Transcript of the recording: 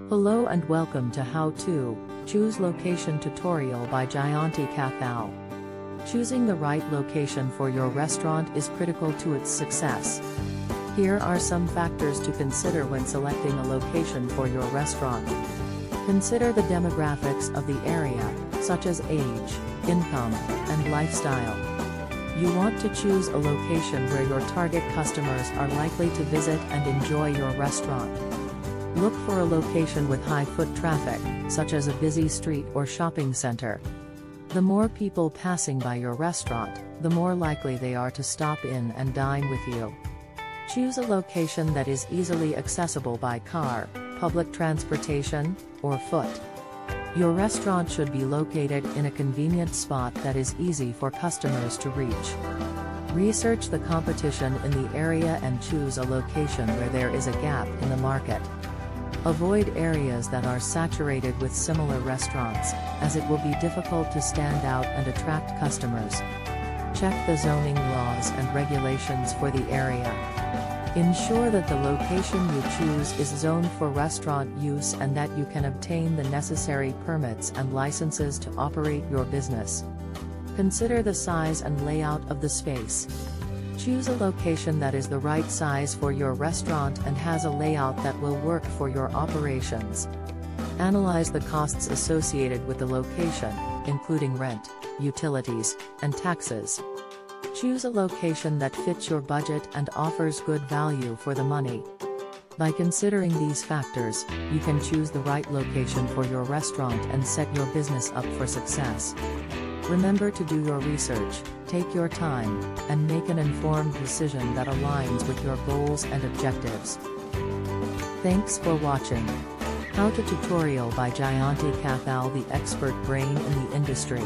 Hello and welcome to How to Choose Location tutorial by Jayanti Kathal. Choosing the right location for your restaurant is critical to its success. Here are some factors to consider when selecting a location for your restaurant. Consider the demographics of the area, such as age, income, and lifestyle. You want to choose a location where your target customers are likely to visit and enjoy your restaurant. Look for a location with high foot traffic, such as a busy street or shopping center. The more people passing by your restaurant, the more likely they are to stop in and dine with you. Choose a location that is easily accessible by car, public transportation, or foot. Your restaurant should be located in a convenient spot that is easy for customers to reach. Research the competition in the area and choose a location where there is a gap in the market. Avoid areas that are saturated with similar restaurants, as it will be difficult to stand out and attract customers. Check the zoning laws and regulations for the area. Ensure that the location you choose is zoned for restaurant use and that you can obtain the necessary permits and licenses to operate your business. Consider the size and layout of the space. Choose a location that is the right size for your restaurant and has a layout that will work for your operations. Analyze the costs associated with the location, including rent, utilities, and taxes. Choose a location that fits your budget and offers good value for the money. By considering these factors, you can choose the right location for your restaurant and set your business up for success. Remember to do your research, take your time, and make an informed decision that aligns with your goals and objectives. Thanks for watching. How to tutorial by Jayanti Kathal, the expert brain in the industry.